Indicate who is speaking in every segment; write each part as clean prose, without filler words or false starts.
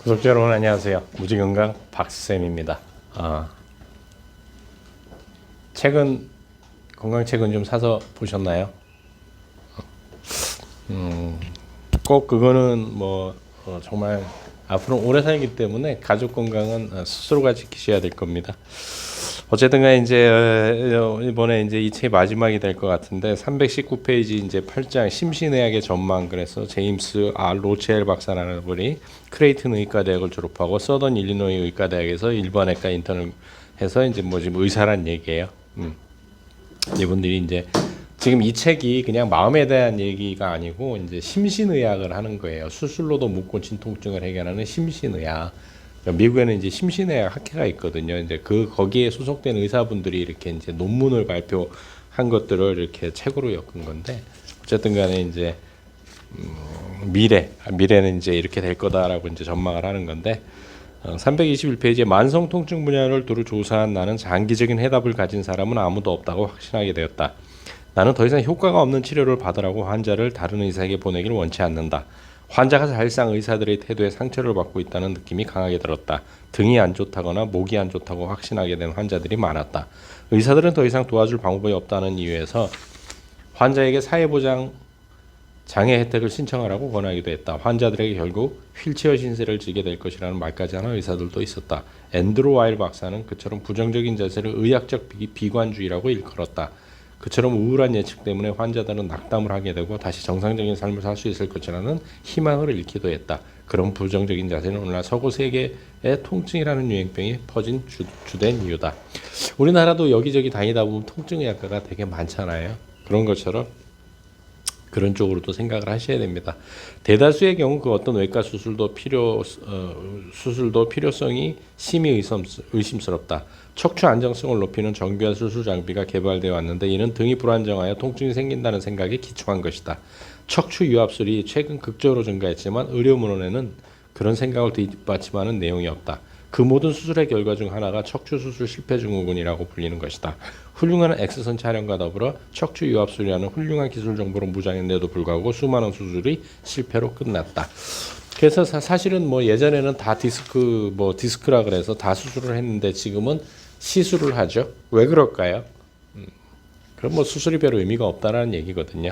Speaker 1: 구독자 여러분 안녕하세요. 무지건강 박쌤입니다. 책은 건강책은 좀 사서 보셨나요? 꼭 그거는 정말 앞으로 오래 살기 때문에 가족 건강은 스스로가 지키셔야 될 겁니다. 어쨌든 간에 이제 이번에 이제 이 책이 마지막이 될 것 같은데 319페이지 이제 8장 심신의학의 전망. 그래서 제임스 R 로첼 박사라는 분이 크레이튼 의과대학을 졸업하고 서던 일리노이 의과대학에서 일반외과 인턴을 해서 이제 지금 의사란 얘기예요. 이분들이 이제 지금 이 책이 그냥 마음에 대한 얘기가 아니고 이제 심신의학을 하는 거예요. 수술로도 못 고친 통증을 해결하는 심신의학. 미국에는 이제 심신의학 학회가 있거든요. 이제 거기에 소속된 의사분들이 이렇게 이제 논문을 발표한 것들을 이렇게 책으로 엮은 건데, 어쨌든 간에 이제 미래는 이제 이렇게 될 거다라고 이제 전망을 하는 건데, 321페이지에 만성 통증 분야를 두루 조사한 나는 장기적인 해답을 가진 사람은 아무도 없다고 확신하게 되었다. 나는 더 이상 효과가 없는 치료를 받으라고 환자를 다른 의사에게 보내기를 원치 않는다. 환자가 사실상 의사들의 태도에 상처를 받고 있다는 느낌이 강하게 들었다. 등이 안 좋다거나 목이 안 좋다고 확신하게 된 환자들이 많았다. 의사들은 더 이상 도와줄 방법이 없다는 이유에서 환자에게 사회보장 장애 혜택을 신청하라고 권하기도 했다. 환자들에게 결국 휠체어 신세를 지게 될 것이라는 말까지 하는 의사들도 있었다. 앤드루 와일 박사는 그처럼 부정적인 자세를 의학적 비관주의라고 일컬었다. 그처럼 우울한 예측 때문에 환자들은 낙담을 하게 되고 다시 정상적인 삶을 살 수 있을 것이라는 희망을 잃기도 했다. 그런 부정적인 자세는 오늘날 서구 세계의 통증이라는 유행병이 퍼진 주된 이유다. 우리나라도 여기저기 다니다 보면 통증의학과가 되게 많잖아요. 그런 것처럼 그런 쪽으로도 생각을 하셔야 됩니다. 대다수의 경우 그 어떤 외과 수술도 필요성이 심히 의심스럽다. 척추 안정성을 높이는 정교한 수술 장비가 개발되어 왔는데 이는 등이 불안정하여 통증이 생긴다는 생각에 기초한 것이다. 척추 유압술이 최근 극적으로 증가했지만 의료문헌에는 그런 생각을 뒷받침하는 내용이 없다. 그 모든 수술의 결과 중 하나가 척추 수술 실패 증후군이라고 불리는 것이다. 훌륭한 X선 촬영과 더불어 척추 유압술이라는 훌륭한 기술 정보로 무장했는데도 불구하고 수많은 수술이 실패로 끝났다. 그래서 사실은 예전에는 다 디스크라 그래서 다 수술을 했는데 지금은 시술을 하죠. 왜 그럴까요? 그럼 수술이 별 의미가 없다라는 얘기거든요.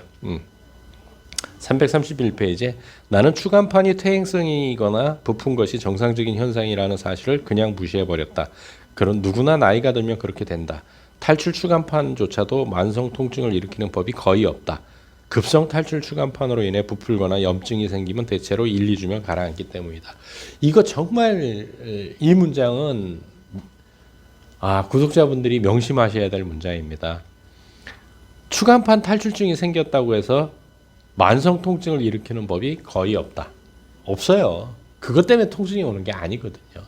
Speaker 1: 331페이지에 나는 추간판이 퇴행성이거나 부푼 것이 정상적인 현상이라는 사실을 그냥 무시해버렸다. 그런 누구나 나이가 들면 그렇게 된다. 탈출 추간판조차도 만성 통증을 일으키는 법이 거의 없다. 급성 탈출 추간판으로 인해 부풀거나 염증이 생기면 대체로 1, 2주면 가라앉기 때문이다. 이거 정말 이 문장은 구독자분들이 명심하셔야 될 문장입니다. 추간판 탈출증이 생겼다고 해서 만성 통증을 일으키는 법이 거의 없다. 없어요. 그것 때문에 통증이 오는 게 아니거든요.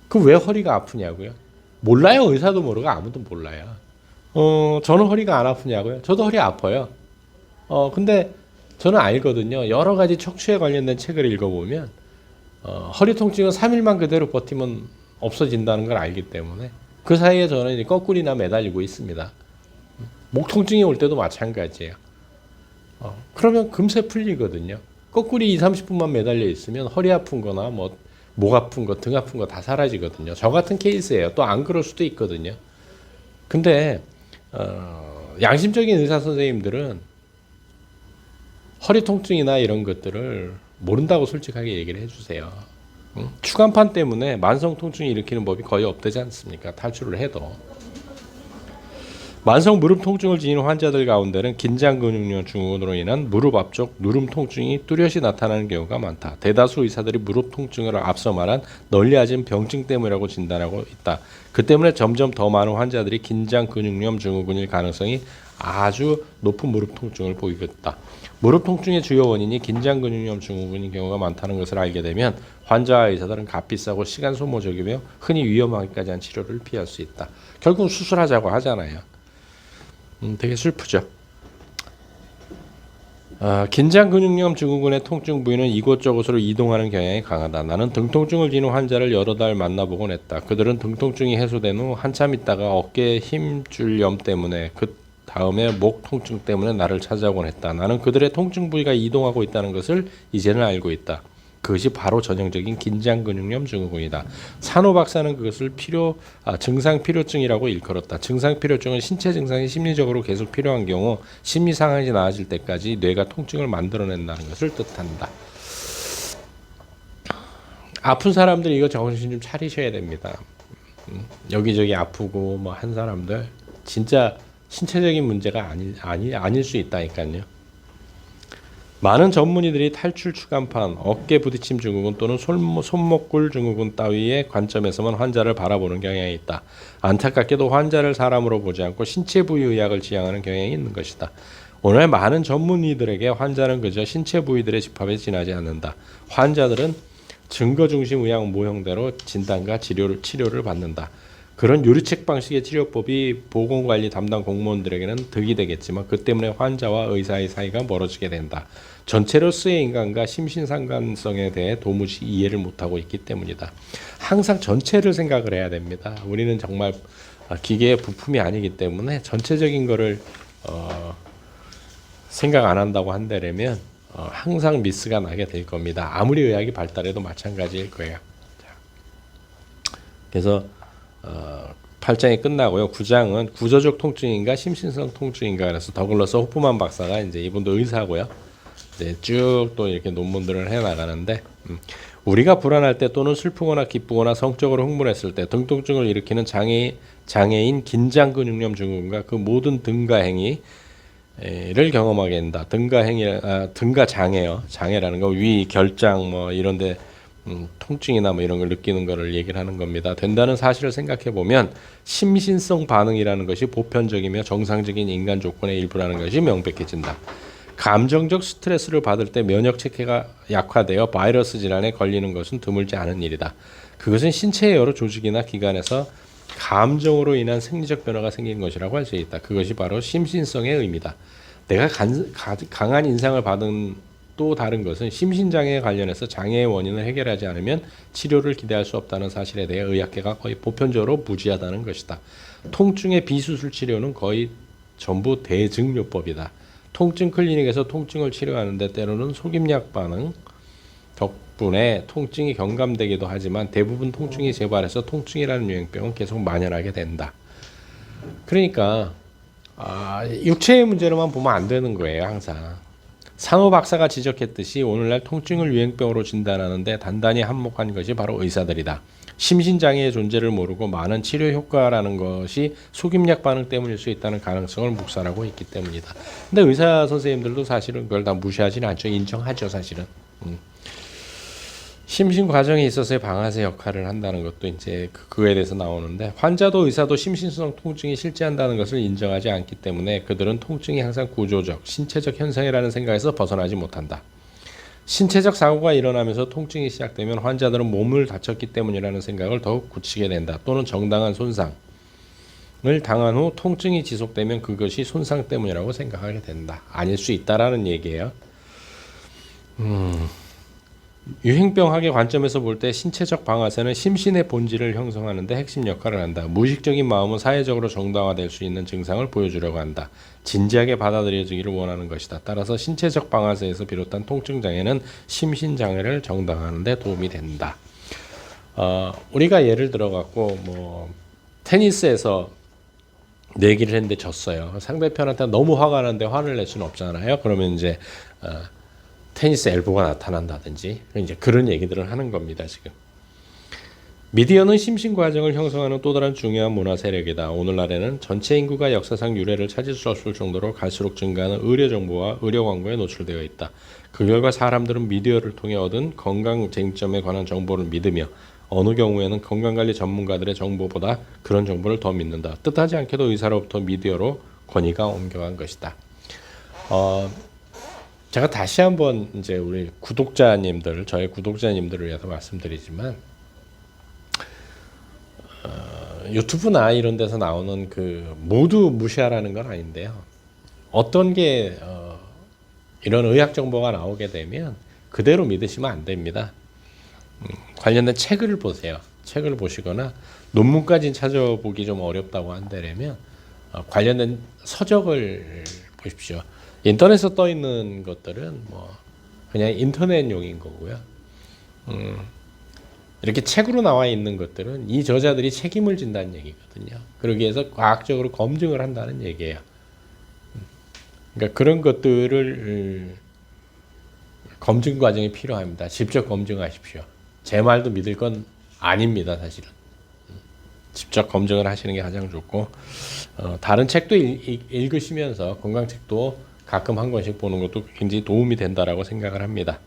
Speaker 1: 그 왜 허리가 아프냐고요? 몰라요. 의사도 모르고 아무도 몰라요. 저는 허리가 안 아프냐고요? 저도 허리 아파요. 근데 저는 알거든요. 여러 가지 척추에 관련된 책을 읽어보면 허리 통증은 3일만 그대로 버티면 없어진다는 걸 알기 때문에 그 사이에 저는 이제 거꾸리나 매달리고 있습니다. 목 통증이 올 때도 마찬가지예요. 그러면 금세 풀리거든요. 거꾸리 2, 30분만 매달려 있으면 허리 아픈 거나 목 아픈 거, 등 아픈 거 다 사라지거든요. 저 같은 케이스예요. 또 안 그럴 수도 있거든요. 근데 양심적인 의사 선생님들은 허리 통증이나 이런 것들을 모른다고 솔직하게 얘기를 해주세요. 추간판 때문에 만성 통증이 일으키는 법이 거의 없다지 않습니까? 탈출을 해도. 만성 무릎 통증을 지니는 환자들 가운데는 긴장 근육류 증후군으로 인한 무릎 앞쪽 누름 통증이 뚜렷이 나타나는 경우가 많다. 대다수 의사들이 무릎 통증을 앞서 말한 널리 알려진 병증 때문이라고 진단하고 있다. 그 때문에 점점 더 많은 환자들이 긴장 근육염 증후군일 가능성이 아주 높은 무릎 통증을 보이겠다. 무릎 통증의 주요 원인이 긴장 근육염 증후군인 경우가 많다는 것을 알게 되면 환자와 의사들은 값비싸고 시간 소모적이며 흔히 위험하기까지 한 치료를 피할 수 있다. 결국 수술하자고 하잖아요. 되게 슬프죠. 긴장 근육염 증후군의 통증 부위는 이곳저곳으로 이동하는 경향이 강하다. 나는 등 통증을 지닌 환자를 여러 달 만나보곤 했다. 그들은 등 통증이 해소된 후 한참 있다가 어깨에 힘줄염 때문에 그 다음에 목 통증 때문에 나를 찾아오곤 했다. 나는 그들의 통증 부위가 이동하고 있다는 것을 이제는 알고 있다. 그것이 바로 전형적인 긴장근육염 증후군이다. 산호 박사는 그것을 증상 필요증이라고 일컬었다. 증상 필요증은 신체 증상이 심리적으로 계속 필요한 경우 심리 상황이 나아질 때까지 뇌가 통증을 만들어낸다는 것을 뜻한다. 아픈 사람들 이거 정신 좀 차리셔야 됩니다. 여기저기 아프고 뭐 한 사람들 진짜 신체적인 문제가 아닐 수 있다니까요. 많은 전문의들이 탈출 추간판, 어깨 부딪힘 증후군 또는 손목골 증후군 따위의 관점에서만 환자를 바라보는 경향이 있다. 안타깝게도 환자를 사람으로 보지 않고 신체 부위 의학을 지향하는 경향이 있는 것이다. 오늘 많은 전문의들에게 환자는 그저 신체 부위들의 집합에 지나지 않는다. 환자들은 증거 중심 의학 모형대로 진단과 치료를 받는다. 그런 유리책 방식의 치료법이 보건관리 담당 공무원들에게는 득이 되겠지만 그 때문에 환자와 의사의 사이가 멀어지게 된다. 전체로서의 인간과 심신상관성에 대해 도무지 이해를 못하고 있기 때문이다. 항상 전체를 생각을 해야 됩니다. 우리는 정말 기계의 부품이 아니기 때문에 전체적인 거를 생각 안 한다고 한다면 항상 미스가 나게 될 겁니다. 아무리 의학이 발달해도 마찬가지일 거예요. 그래서 8장이 끝나고요. 9장은 구조적 통증인가 심신성 통증인가 그래서 더글러스 호프만 박사가 이제 이분도 의사고요. 이제 쭉 또 이렇게 논문들을 해 나가는데 우리가 불안할 때 또는 슬프거나 기쁘거나 성적으로 흥분했을 때 등 통증을 일으키는 장애인 긴장근육염 증후군과 그 모든 등가 행위를 경험하게 된다. 등가 장애요. 장애라는 거 위 결장 뭐 이런데 통증이나 뭐 이런 걸 느끼는 거를 얘기를 하는 겁니다. 된다는 사실을 생각해 보면 심신성 반응이라는 것이 보편적이며 정상적인 인간 조건의 일부라는 것이 명백해진다. 감정적 스트레스를 받을 때 면역 체계가 약화되어 바이러스 질환에 걸리는 것은 드물지 않은 일이다. 그것은 신체의 여러 조직이나 기관에서 감정으로 인한 생리적 변화가 생긴 것이라고 할 수 있다. 그것이 바로 심신성의 의미다. 내가 강한 인상을 받은 또 다른 것은 심신장애에 관련해서 장애의 원인을 해결하지 않으면 치료를 기대할 수 없다는 사실에 대해 의학계가 거의 보편적으로 무지하다는 것이다. 통증의 비수술 치료는 거의 전부 대증요법이다. 통증 클리닉에서 통증을 치료하는데 때로는 속임약 반응 덕분에 통증이 경감되기도 하지만 대부분 통증이 재발해서 통증이라는 유행병은 계속 만연하게 된다. 그러니까 육체의 문제로만 보면 안 되는 거예요. 항상. 산호 박사가 지적했듯이 오늘날 통증을 유행병으로 진단하는데 단단히 한몫한 것이 바로 의사들이다. 심신장애의 존재를 모르고 많은 치료 효과라는 것이 속임약 반응 때문일 수 있다는 가능성을 묵살하고 있기 때문이다. 근데 의사 선생님들도 사실은 그걸 다 무시하지는 않죠. 인정하죠, 사실은. 심신 과정에 있어서의 방아쇠 역할을 한다는 것도 이제 그거에 대해서 나오는데 환자도 의사도 심신성 통증이 실제한다는 것을 인정하지 않기 때문에 그들은 통증이 항상 구조적, 신체적 현상이라는 생각에서 벗어나지 못한다. 신체적 사고가 일어나면서 통증이 시작되면 환자들은 몸을 다쳤기 때문이라는 생각을 더욱 굳히게 된다. 또는 정당한 손상을 당한 후 통증이 지속되면 그것이 손상 때문이라고 생각하게 된다. 아닐 수 있다라는 얘기예요. 유행병학의 관점에서 볼 때 신체적 방아쇠는 심신의 본질을 형성하는 데 핵심 역할을 한다. 무의식적인 마음은 사회적으로 정당화될 수 있는 증상을 보여주려고 한다. 진지하게 받아들여지기를 원하는 것이다. 따라서 신체적 방아쇠에서 비롯한 통증 장애는 심신 장애를 정당화하는 데 도움이 된다. 우리가 예를 들어 갖고 뭐 테니스에서 내기를 했는데 졌어요. 상대편한테 너무 화가 나는데 화를 낼 수는 없잖아요. 그러면 이제 테니스 엘보가 나타난다든지 이제 그런 얘기들을 하는 겁니다. 지금 미디어는 심신 과정을 형성하는 또 다른 중요한 문화 세력이다. 오늘날에는 전체 인구가 역사상 유례를 찾을 수 없을 정도로 갈수록 증가하는 의료 정보와 의료 광고에 노출되어 있다. 그 결과 사람들은 미디어를 통해 얻은 건강 쟁점에 관한 정보를 믿으며 어느 경우에는 건강관리 전문가들의 정보보다 그런 정보를 더 믿는다. 뜻하지 않게도 의사로부터 미디어로 권위가 옮겨간 것이다. 제가 다시 한번 이제 우리 저의 구독자님들을 위해서 말씀드리지만 유튜브나 이런 데서 나오는 그 모두 무시하라는 건 아닌데요. 어떤 게 이런 의학 정보가 나오게 되면 그대로 믿으시면 안 됩니다. 관련된 책을 보세요. 책을 보시거나 논문까지 찾아보기 좀 어렵다고 한다면 관련된 서적을 보십시오. 인터넷에 떠 있는 것들은 뭐 그냥 인터넷용인 거고요. 이렇게 책으로 나와 있는 것들은 이 저자들이 책임을 진다는 얘기거든요. 그러기 위해서 과학적으로 검증을 한다는 얘기예요. 그러니까 그런 것들을 검증 과정이 필요합니다. 직접 검증하십시오. 제 말도 믿을 건 아닙니다, 사실은. 직접 검증을 하시는 게 가장 좋고, 다른 책도 읽으시면서 건강책도 가끔 한 권씩 보는 것도 굉장히 도움이 된다라고 생각을 합니다.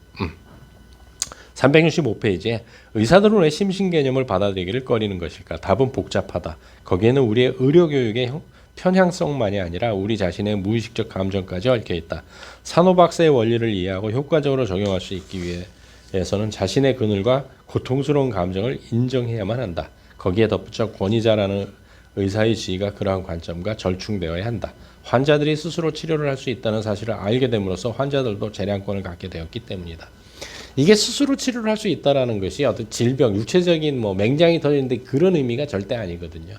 Speaker 1: 365페이지에 의사들은 왜 심신 개념을 받아들이기를 꺼리는 것일까? 답은 복잡하다. 거기에는 우리의 의료교육의 편향성만이 아니라 우리 자신의 무의식적 감정까지 얽혀 있다. 산호박사의 원리를 이해하고 효과적으로 적용할 수 있기 위해서는 자신의 그늘과 고통스러운 감정을 인정해야만 한다. 거기에 덧붙여 권위자라는 의사의 지위가 그러한 관점과 절충되어야 한다. 환자들이 스스로 치료를 할 수 있다는 사실을 알게 됨으로써 환자들도 재량권을 갖게 되었기 때문이다. 이게 스스로 치료를 할 수 있다라는 것이 어떤 질병, 육체적인 맹장이 터지는데 그런 의미가 절대 아니거든요.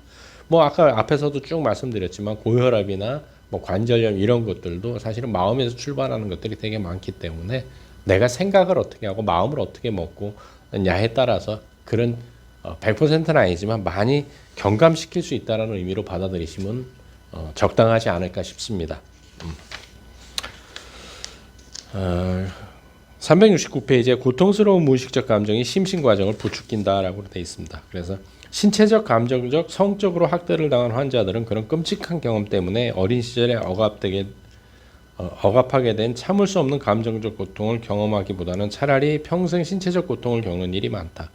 Speaker 1: 아까 앞에서도 쭉 말씀드렸지만 고혈압이나 관절염 이런 것들도 사실은 마음에서 출발하는 것들이 되게 많기 때문에 내가 생각을 어떻게 하고 마음을 어떻게 먹고냐에 따라서 그런 100%는 아니지만 많이 경감시킬 수 있다는 의미로 받아들이시면 적당하지 않을까 싶습니다. 369페이지에 고통스러운 무의식적 감정이 심신 과정을 부추긴다라고 되어 있습니다. 그래서 신체적, 감정적, 성적으로 학대를 당한 환자들은 그런 끔찍한 경험 때문에 어린 시절에 억압하게 된 참을 수 없는 감정적 고통을 경험하기보다는 차라리 평생 신체적 고통을 겪는 일이 많다.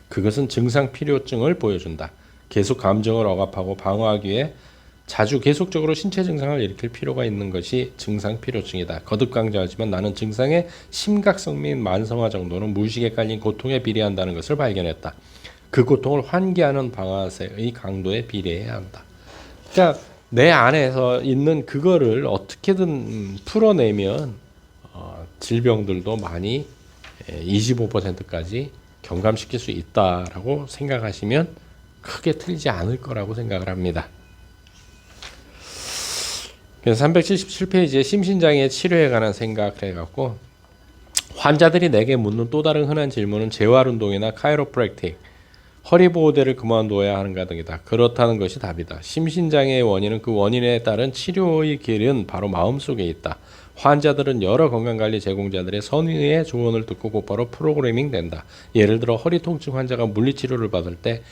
Speaker 1: 그것은 증상 필요증을 보여준다. 계속 감정을 억압하고 방어하기 위해 자주 계속적으로 신체 증상을 일으킬 필요가 있는 것이 증상 필요증이다. 거듭 강조하지만 나는 증상의 심각성 및 만성화 정도는 무의식에 깔린 고통에 비례한다는 것을 발견했다. 그 고통을 환기하는 방아쇠의 강도에 비례해야 한다. 그러니까 내 안에서 있는 그거를 어떻게든 풀어내면 질병들도 많이 25%까지 경감시킬 수 있다라고 생각하시면 크게 틀리지 않을 거라고 생각을 합니다. 그래서 377페이지에 심신장애 치료에 관한 생각을 해갖고 환자들이 내게 묻는 또 다른 흔한 질문은 재활운동이나 카이로프랙틱, 허리보호대를 그만둬야 하는가 등이다. 그렇다는 것이 답이다. 심신장애의 원인은 그 원인에 따른 치료의 길은 바로 마음속에 있다. 환자들은 여러 건강관리 제공자들의 선의의 조언을 듣고 곧바로 프로그래밍 된다. 예를 들어 허리 통증 환자가 물리치료를 받을 때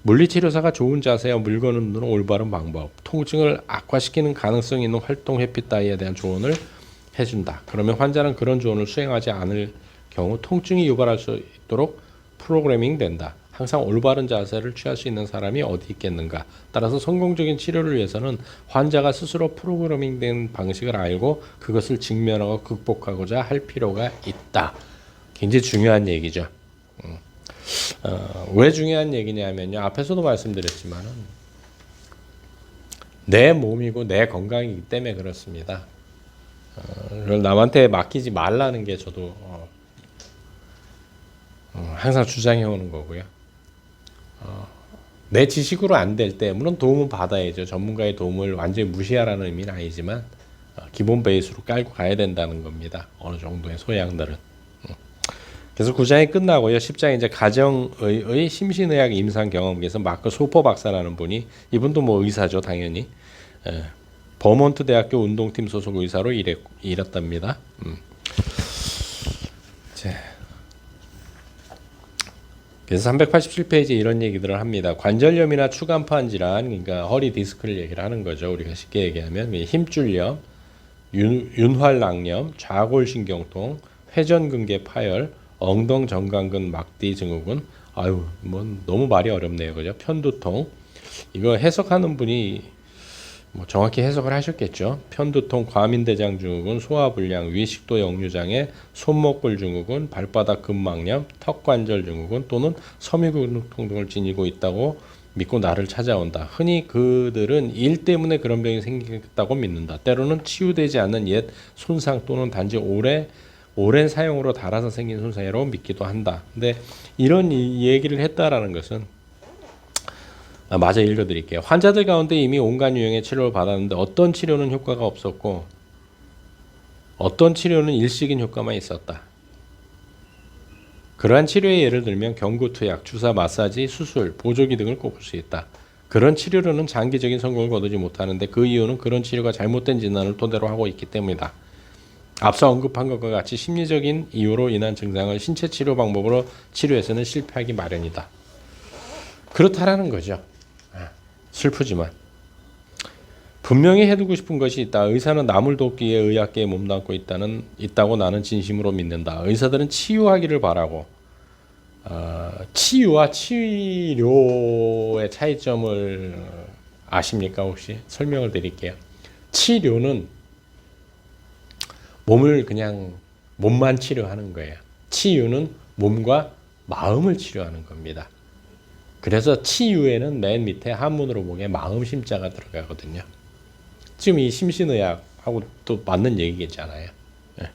Speaker 1: 물리치료사가 좋은 자세와 물건을 넣는 올바른 방법, 통증을 악화시키는 가능성이 있는 활동 회피 따위에 대한 조언을 해준다. 그러면 환자는 그런 조언을 수행하지 않을 경우 통증이 유발할 수 있도록 프로그래밍 된다. 항상 올바른 자세를 취할 수 있는 사람이 어디 있겠는가. 따라서 성공적인 치료를 위해서는 환자가 스스로 프로그래밍된 방식을 알고 그것을 직면하고 극복하고자 할 필요가 있다. 굉장히 중요한 얘기죠. 왜 중요한 얘기냐면요. 앞에서도 말씀드렸지만은 내 몸이고 내 건강이기 때문에 그렇습니다. 그걸 남한테 맡기지 말라는 게 저도 항상 주장해 오는 거고요. 내 지식으로 안 될 때 물론 도움은 받아야죠. 전문가의 도움을 완전히 무시하라는 의미는 아니지만 기본 베이스로 깔고 가야 된다는 겁니다. 어느 정도의 소양들은. 그래서 9장이 끝나고요. 10장 이제 가정의 심신의학 임상 경험에서 마크 소퍼 박사라는 분이 이분도 의사죠, 당연히. 버몬트 대학교 운동팀 소속 의사로 일했답니다. 그래서 387페이지에 이런 얘기들을 합니다. 관절염이나 추간판 질환, 그러니까 허리 디스크를 얘기를 하는 거죠. 우리가 쉽게 얘기하면 힘줄염, 윤활낭염, 좌골신경통, 회전근개 파열, 엉덩정강근 막디 증후군. 너무 말이 어렵네요, 그죠? 편두통. 이거 해석하는 분이 정확히 해석을 하셨겠죠. 편두통, 과민대장 증후군, 소화불량, 위식도 역류장애, 손목골 증후군, 발바닥 근막염, 턱관절 증후군 또는 섬유근육통 등을 지니고 있다고 믿고 나를 찾아온다. 흔히 그들은 일 때문에 그런 병이 생겼다고 믿는다. 때로는 치유되지 않는 옛 손상 또는 단지 오랜 사용으로 달아서 생긴 손상이라고 믿기도 한다. 근데 이런 얘기를 했다라는 것은 마저 읽어드릴게요. 환자들 가운데 이미 온갖 유형의 치료를 받았는데 어떤 치료는 효과가 없었고 어떤 치료는 일시적인 효과만 있었다. 그러한 치료의 예를 들면 경구투약, 주사, 마사지, 수술, 보조기 등을 꼽을 수 있다. 그런 치료로는 장기적인 성공을 거두지 못하는데 그 이유는 그런 치료가 잘못된 진단을 토대로 하고 있기 때문이다. 앞서 언급한 것과 같이 심리적인 이유로 인한 증상을 신체 치료 방법으로 치료해서는 실패하기 마련이다. 그렇다라는 거죠. 슬프지만 분명히 해두고 싶은 것이 있다. 의사는 남을 돕기에 의학계에 몸담고 있다고 나는 진심으로 믿는다. 의사들은 치유하기를 바라고 치유와 치료의 차이점을 아십니까? 혹시 설명을 드릴게요. 치료는 몸만 치료하는 거예요. 치유는 몸과 마음을 치료하는 겁니다. 그래서 치유에는 맨 밑에 한문으로 보기에 마음 심자가 들어가거든요. 지금 이 심신의학하고 또 맞는 얘기겠잖아요. 네.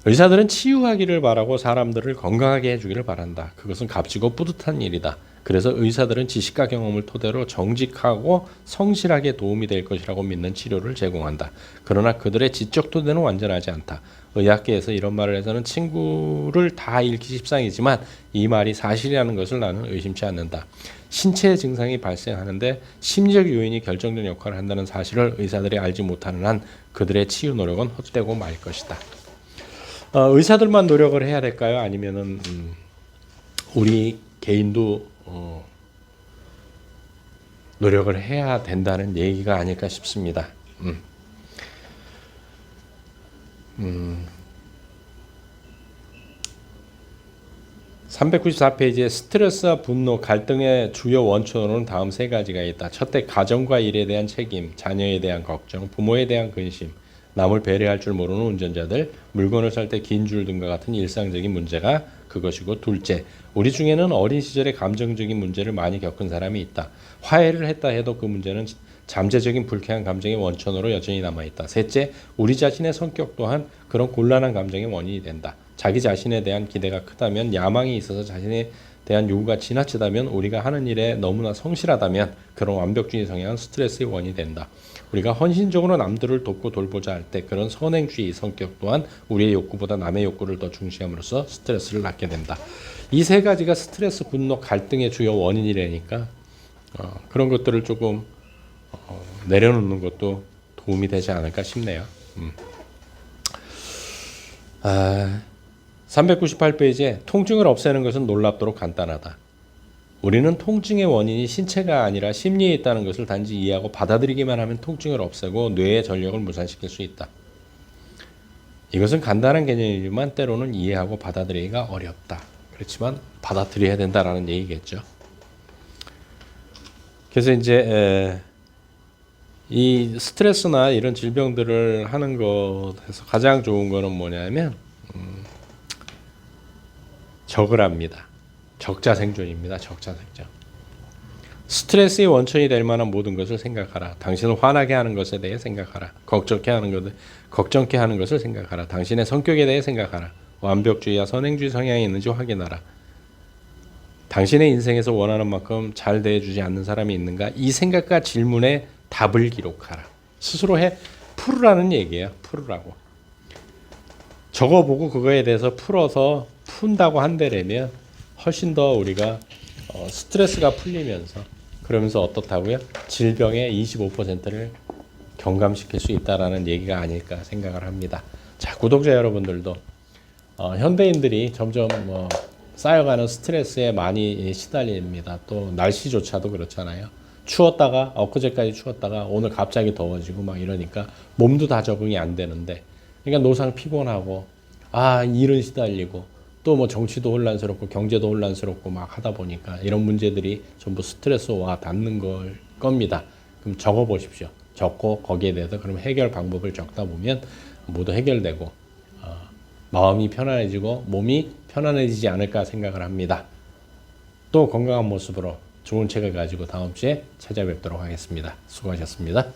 Speaker 1: 의사들은 치유하기를 바라고 사람들을 건강하게 해주기를 바란다. 그것은 값지고 뿌듯한 일이다. 그래서 의사들은 지식과 경험을 토대로 정직하고 성실하게 도움이 될 것이라고 믿는 치료를 제공한다. 그러나 그들의 지적 토대는 완전하지 않다. 의학계에서 이런 말을 해서는 친구를 다 잃기 십상이지만 이 말이 사실이라는 것을 나는 의심치 않는다. 신체 증상이 발생하는데 심리적 요인이 결정적인 역할을 한다는 사실을 의사들이 알지 못하는 한 그들의 치유 노력은 헛되고 말 것이다. 의사들만 노력을 해야 될까요? 아니면은 우리 개인도 노력을 해야 된다는 얘기가 아닐까 싶습니다. 394페이지에 스트레스와 분노, 갈등의 주요 원천으로는 다음 세 가지가 있다. 첫째, 가정과 일에 대한 책임, 자녀에 대한 걱정, 부모에 대한 근심, 남을 배려할 줄 모르는 운전자들, 물건을 살 때 긴 줄 등과 같은 일상적인 문제가 그것이고, 둘째, 우리 중에는 어린 시절에 감정적인 문제를 많이 겪은 사람이 있다. 화해를 했다 해도 그 문제는 잠재적인 불쾌한 감정의 원천으로 여전히 남아있다. 셋째, 우리 자신의 성격 또한 그런 곤란한 감정의 원인이 된다. 자기 자신에 대한 기대가 크다면, 야망이 있어서 자신에 대한 요구가 지나치다면, 우리가 하는 일에 너무나 성실하다면 그런 완벽주의 성향은 스트레스의 원인이 된다. 우리가 헌신적으로 남들을 돕고 돌보자 할 때 그런 선행주의 성격 또한 우리의 욕구보다 남의 욕구를 더 중시함으로써 스트레스를 낳게 된다. 이 세 가지가 스트레스, 분노, 갈등의 주요 원인이라니까 그런 것들을 조금 내려놓는 것도 도움이 되지 않을까 싶네요. 398페이지에 통증을 없애는 것은 놀랍도록 간단하다. 우리는 통증의 원인이 신체가 아니라 심리에 있다는 것을 단지 이해하고 받아들이기만 하면 통증을 없애고 뇌의 전력을 무산시킬 수 있다. 이것은 간단한 개념이지만 때로는 이해하고 받아들이기가 어렵다. 그렇지만 받아들여야 된다라는 얘기겠죠. 그래서 이제 이 스트레스나 이런 질병들을 하는 것에서 가장 좋은 거는 뭐냐면 적으랍니다. 적자생존입니다. 적자생존. 스트레스의 원천이 될 만한 모든 것을 생각하라. 당신을 화나게 하는 것에 대해 생각하라. 걱정케 하는 것을 생각하라. 당신의 성격에 대해 생각하라. 완벽주의와 선행주의 성향이 있는지 확인하라. 당신의 인생에서 원하는 만큼 잘 대해주지 않는 사람이 있는가? 이 생각과 질문에 답을 기록하라. 스스로 풀으라는 얘기예요. 풀으라고. 적어보고 그거에 대해서 풀어서 푼다고 한다면 훨씬 더 우리가 스트레스가 풀리면서 그러면서 어떻다고요? 질병의 25%를 경감시킬 수 있다라는 얘기가 아닐까 생각을 합니다. 자, 구독자 여러분들도 현대인들이 점점 쌓여가는 스트레스에 많이 시달립니다. 또 날씨조차도 그렇잖아요. 추웠다가 엊그제까지 추웠다가 오늘 갑자기 더워지고 막 이러니까 몸도 다 적응이 안 되는데, 그러니까 노상 피곤하고 일은 시달리고 또 뭐 정치도 혼란스럽고 경제도 혼란스럽고 막 하다 보니까 이런 문제들이 전부 스트레스와 닿는 걸 겁니다. 그럼 적어 보십시오. 적고 거기에 대해서 그럼 해결 방법을 적다 보면 모두 해결되고 마음이 편안해지고 몸이 편안해지지 않을까 생각을 합니다. 또 건강한 모습으로 좋은 책을 가지고 다음 주에 찾아뵙도록 하겠습니다. 수고하셨습니다.